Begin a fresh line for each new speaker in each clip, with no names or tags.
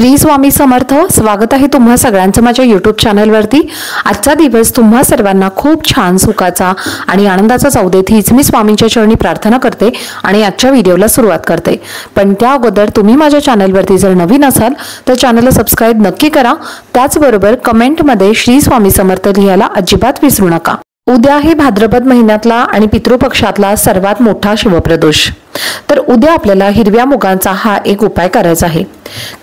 श्री स्वामी समर्थ। स्वागत आहे तुम्हा सगळ्यांचं माझ्या YouTube चॅनलवरती। आजचा दिवस तुम्हा सर्वांना खूप छान सुखाचा आणि आनंदाचा जाऊ देत हीच मी स्वामींच्या चरणी प्रार्थना करते आणि आजच्या व्हिडिओला सुरुवात करते। पण त्या अगोदर तुम्ही माझ्या चॅनलवरती जर नवीन असाल तर चॅनलला सबस्क्राइब नक्की करा। त्याचबरोबर कमेंटमध्ये श्री स्वामी समर्थ लिहायला अजिबात विसरू नका। उद्या आहे भाद्रपद महिन्यातला आणि पितृपक्षातला सर्वात मोठा शिवप्रदोष। तर उद्या आपल्याला हिरव्या मुगांचा हा एक उपाय करायचा आहे।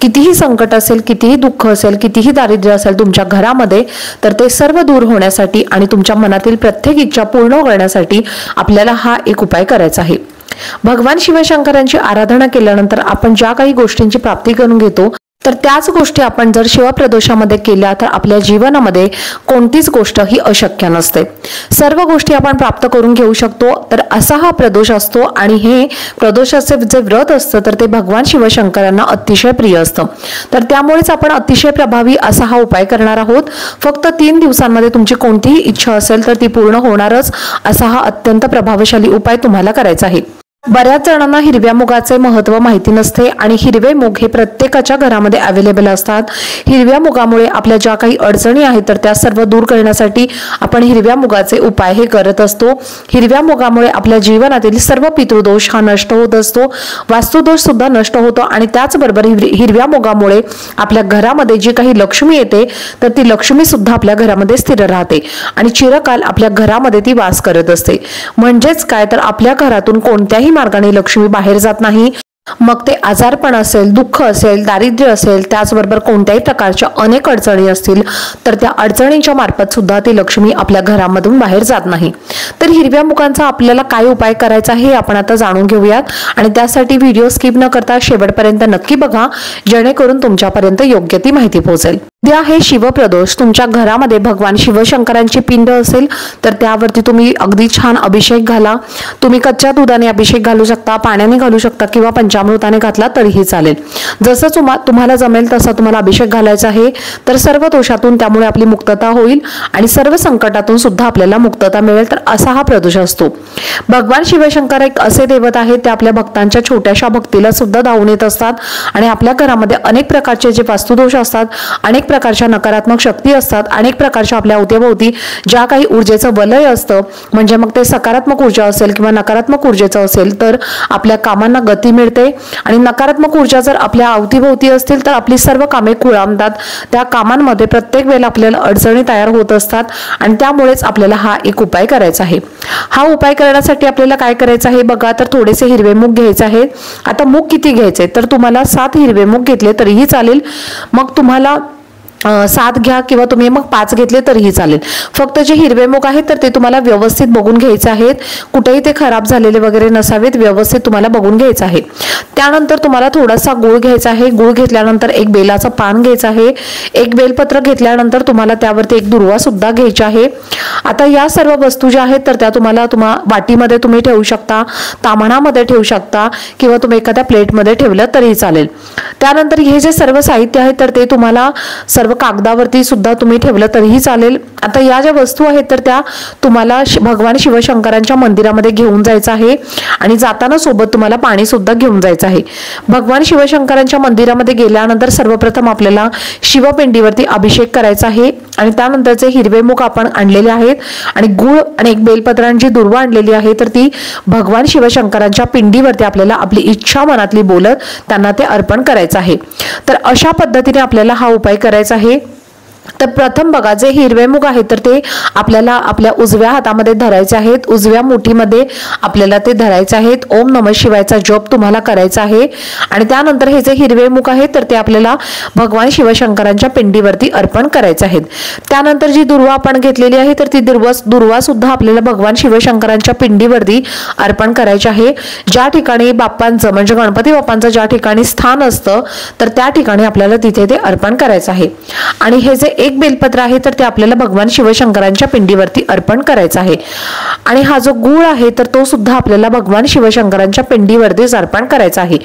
कितीही संकट असेल, कितीही दुःख असेल, कितीही दारिद्र्य असेल तुमच्या घरामध्ये, तर ते सर्व दूर होण्यासाठी आणि तुमच्या मनातील प्रत्येक इच्छा पूर्ण करण्यासाठी आपल्याला हा एक उपाय करायचा आहे। भगवान शिवशंकरांची आराधना केल्यानंतर आपण ज्या काही गोष्टींची प्राप्ती करून घेतो तर त्याच गोष्टी आपण जर शिवप्रदोषामध्ये केल्या तर आपल्या जीवनामध्ये कोणतीच गोष्ट ही अशक्य नसते। सर्व गोष्टी आपण प्राप्त करून घेऊ शकतो। तर असा हा प्रदोष असतो आणि हे प्रदोषाचे जे व्रत असतं तर ते भगवान शिवशंकरांना अतिशय प्रिय असतं। तर त्यामुळेच आपण अतिशय प्रभावी असा हा उपाय करणार आहोत। फक्त 3 दिवसांमध्ये तुमची कोणतीही इच्छा असेल तर ती पूर्ण होणारच असा हा अत्यंत प्रभावशाली उपाय तुम्हाला करायचा आहे। बऱ्याच जणांना हिरव्या मुगाचे महत्त्व माहिती नसते आणि हिरवे मूग हे प्रत्येकाच्या घरामध्ये अवेलेबल असतात। हिरव्या मुगामुळे आपल्या ज्या काही अडचणी आहेत तर त्या सर्व दूर करण्यासाठी आपण हिरव्या मुगाचे उपाय हे करत असतो। हिरव्या मुगामुळे आपल्या जीवनातील सर्व पितृदोष हा नष्ट होत असतो, वास्तुदोष सुद्धा नष्ट होतो आणि त्याचबरोबर हिरव्या मुगामुळे आपल्या घरामध्ये जी काही लक्ष्मी येते तर ती लक्ष्मी सुद्धा आपल्या घरामध्ये स्थिर राहते आणि चिरकाल आपल्या घरामध्ये ती वास करत असते। म्हणजेच काय तर आपल्या घरातून कोणत्याही मार्गाने लक्ष्मी बाहेर जात नाही। मग ते आजारपण असेल, दुःख असेल, दारिद्र्य असेल, त्याचबरोबर कोणत्याही प्रकारच्या अनेक अडचणी असतील तर त्या अडचणींच्या मार्फत सुद्धा ती लक्ष्मी आपल्या घरामधून बाहेर जात नाही। तर हिरव्या मुगांचा आपल्याला काय उपाय करायचा हे आपण आता जाणून घेऊयात आणि त्यासाठी व्हिडिओ स्किप न करता शेवटपर्यंत नक्की बघा, जेणेकरून तुमच्यापर्यंत योग्य ती माहिती पोहोचेल। उद्या आहे शिवप्रदोष। तुमच्या घरामध्ये भगवान शिवशंकरांची पिंड असेल तर त्यावरती तुम्ही अगदी छान अभिषेक घाला। तुम्ही कच्च्या दुधाने अभिषेक घालू शकता, पाण्याने घालू शकता किंवा पंचामृताने घातला तरीही चालेल। जसं तुम्हाला जमेल तसा तुम्हाला अभिषेक घालायचा आहे। तर सर्व दोषातून त्यामुळे आपली मुक्तता होईल आणि सर्व संकटातून सुद्धा आपल्याला मुक्तता मिळेल। तर असा हा प्रदोष असतो। भगवान शिवशंकर एक असे दैवत आहेत ते आपल्या भक्तांच्या छोट्याशा भक्तीला सुद्धा धावून येत असतात आणि आपल्या घरामध्ये अनेक प्रकारचे जे वास्तुदोष असतात, अनेक प्रकारच्या नकारात्मक शक्ती असतात, अनेक प्रकारच्या आपल्या अवतीभोवती ज्या काही ऊर्जेचं वलय असतं, म्हणजे मग ते सकारात्मक ऊर्जा असेल किंवा नकारात्मक ऊर्जेचं असेल तर आपल्या कामांना गती मिळते आणि नकारात्मक ऊर्जा जर आपल्या अवतीभोवती असतील तर आपली सर्व कामे खुळांबतात। त्या कामांमध्ये प्रत्येक वेळेला आपल्याला अडचणी तयार होत असतात आणि त्यामुळेच आपल्याला हा एक उपाय करायचा आहे। हा उपाय करण्यासाठी आपल्याला काय करायचं आहे बघा, तर थोडेसे हिरवे मूग घ्यायचे आहेत। आता मूग किती घ्यायचे तर तुम्हाला 7 हिरवे मूग घेतले तरीही चालेल। मग तुम्हाला 7 घ्या किंवा तुम्ही मग 5 घेतले तरीही चालेल। फक्त जे हिरवे मूग आहेत तर ते तुम्हाला व्यवस्थित बघून घ्यायचे आहेत, कुठेही ते खराब झालेले वगैरे नसावेत, व्यवस्थित तुम्हाला बघून घ्यायचं आहे। त्यानंतर तुम्हाला थोडासा गूळ घ्यायचा आहे। गूळ घेतल्यानंतर एक बेलाचं पान घ्यायचं आहे। एक बेलपत्र घेतल्यानंतर तुम्हाला त्यावरती एक दुर्वा सुद्धा घ्यायचा आहे। आता या सर्व वस्तू ज्या आहेत तर त्या तुम्हाला वाटीमध्ये तुम्ही ठेवू शकता, ताम्हणामध्ये ठेवू शकता किंवा तुम्ही एखाद्या प्लेटमध्ये ठेवलं तरीही चालेल। त्यानंतर हे जे सर्व साहित्य आहे तर ते तुम्हाला सर्व कागदावरती सुद्धा तुम्ही ठेवलं तरीही चालेल। आता या ज्या वस्तू आहेत तर त्या तुम्हाला भगवान शिवशंकरांच्या मंदिरामध्ये घेऊन जायचं आहे आणि जाताना सोबत तुम्हाला पाणी सुद्धा घेऊन जायचं आहे। भगवान शिवशंकरांच्या मंदिरामध्ये गेल्यानंतर सर्वप्रथम आपल्याला शिवपिंडीवरती अभिषेक करायचा आहे आणि त्यानंतरचे हिरवे मूग आपण आणलेले आहेत आणि गूळ आणि एक बेलपत्रांची दुर्वा आणलेली आहे तर ती भगवान शिवशंकरांच्या पिंडीवरती आपल्याला आपली इच्छा मनातली बोलत त्यांना ते अर्पण करायचं आहे। तर अशा पद्धतीने आपल्याला हा उपाय करायचा आहे। तर प्रथम बघा, जे हिरवे मूग आहेत तर ते आपल्याला आपल्या उजव्या हातामध्ये धरायचे आहेत, उजव्या मुठीमध्ये आपल्याला ते धरायचे आहेत। ओम नमः शिवायचा जप तुम्हाला करायचा आहे आणि त्यानंतर हे जे हिरवे मूग आहेत तर ते आपल्याला भगवान शिवशंकरांच्या पिंडीवरती अर्पण करायचे आहेत। त्यानंतर जी दुर्वा आपण घेतलेली आहे तर ती दुर्वा सुद्धा आपल्याला भगवान शिवशंकरांच्या पिंडीवरती अर्पण करायची आहे। ज्या ठिकाणी बाप्पांचं म्हणजे गणपती बाप्पांचं ज्या ठिकाणी स्थान असतं तर त्या ठिकाणी आपल्याला तिथे ते अर्पण करायचं आहे आणि हे जे एक बेलपत्र आहे तर ते आपल्याला भगवान शिवशंकरांच्या पिंडीवरती अर्पण करायचं आहे आणि हा जो गूळ आहे तर तो सुद्धा आपल्याला भगवान शिवशंकरांच्या पिंडीवरतीच अर्पण करायचा आहे।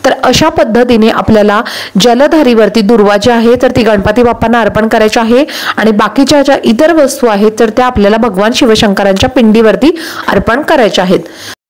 तर अशा पद्धतीने आपल्याला जलधारीवरती दुर्वा जी आहे तर ती गणपती बाप्पांना अर्पण करायची आहे आणि बाकीच्या ज्या इतर वस्तू आहेत तर त्या आपल्याला भगवान शिवशंकरांच्या पिंडीवरती अर्पण करायच्या आहेत।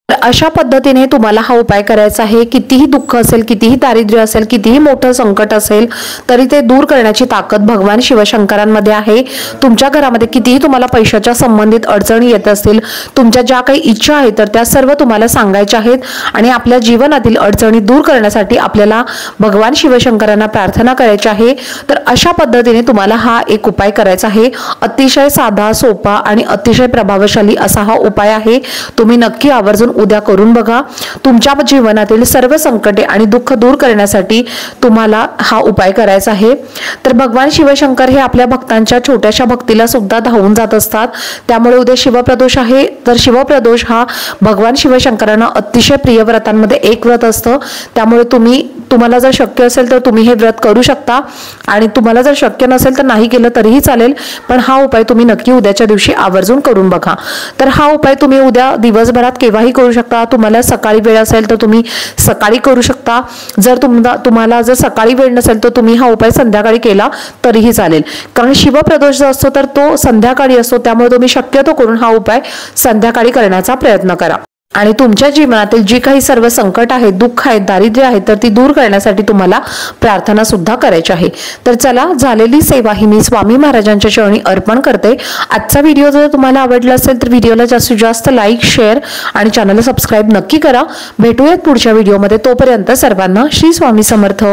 तर अशा पद्धतीने तुम्हाला हा उपाय करायचा आहे। कितीही दुःख असेल, कितीही दारिद्र्य असेल, कितीही मोठं संकट असेल तरी ते दूर करण्याची ताकद भगवान शिवशंकरांमध्ये आहे। तुमच्या घरामध्ये कितीही तुम्हाला पैशाच्या संबंधित अडचणी येत असतील, तुमच्या ज्या काही इच्छा आहेत तर त्या सर्व तुम्हाला सांगायच्या आहेत आणि आपल्या जीवनातील अडचणी दूर करण्यासाठी आपल्याला भगवान शिवशंकरांना प्रार्थना करायची आहे। तर अशा पद्धतीने तुम्हाला हा एक उपाय करायचा आहे। अतिशय साधा, सोपा आणि अतिशय प्रभावशाली असा हा उपाय आहे। तुम्ही नक्की आवर्जून उद्या करून बघा। तुमच्या जीवनातील सर्व संकटे आणि दुःख दूर करण्यासाठी तुम्हाला हा उपाय करायचा आहे। तर भगवान शिवशंकर हे आपल्या भक्तांच्या छोट्याशा भक्तीला सुद्धा धावून जात असतात। त्यामुळे उद्या शिवप्रदोष आहे, तर शिवप्रदोष हा भगवान शिवशंकरांना अतिशय प्रिय व्रतांमध्ये एक व्रत असतं। त्यामुळे तुम्हाला जर शक्य असेल तर तुम्ही हे व्रत करू शकता आणि तुम्हाला जर शक्य नसेल तर नाही केलं तरीही चालेल, पण हा उपाय तुम्ही नक्की उद्याच्या दिवशी आवर्जून करून बघा। तर हा उपाय तुम्ही उद्या दिवसभरात केव्हाही करू शकता। तुम्हाला सकाळी वेळ असेल तर तुम्ही सकाळी करू शकता। जर तुम्हाला जर सकाळी वेळ नसेल तर तुम्ही हा उपाय संध्याकाळी केला तरीही चालेल, कारण शिवप्रदोष जो असतो तर तो संध्याकाळी असतो। त्यामुळे तुम्ही शक्यतो करून हा उपाय संध्याकाळी करण्याचा प्रयत्न करा आणि तुमच्या जीवनातील जी काही सर्व संकट आहेत, दुःख आहेत, दारिद्र्य आहेत तर ती दूर करण्यासाठी तुम्हाला प्रार्थना सुद्धा करायची आहे। तर चला, झालेली सेवा ही मी स्वामी महाराजांच्या चरणी अर्पण करते। आजचा व्हिडिओ जर तुम्हाला आवडला असेल तर व्हिडिओला जास्तीत जास्त लाईक, शेअर आणि चॅनलला सबस्क्राईब नक्की करा। भेटूयात पुढच्या व्हिडिओमध्ये, तोपर्यंत सर्वांना श्री स्वामी समर्थ।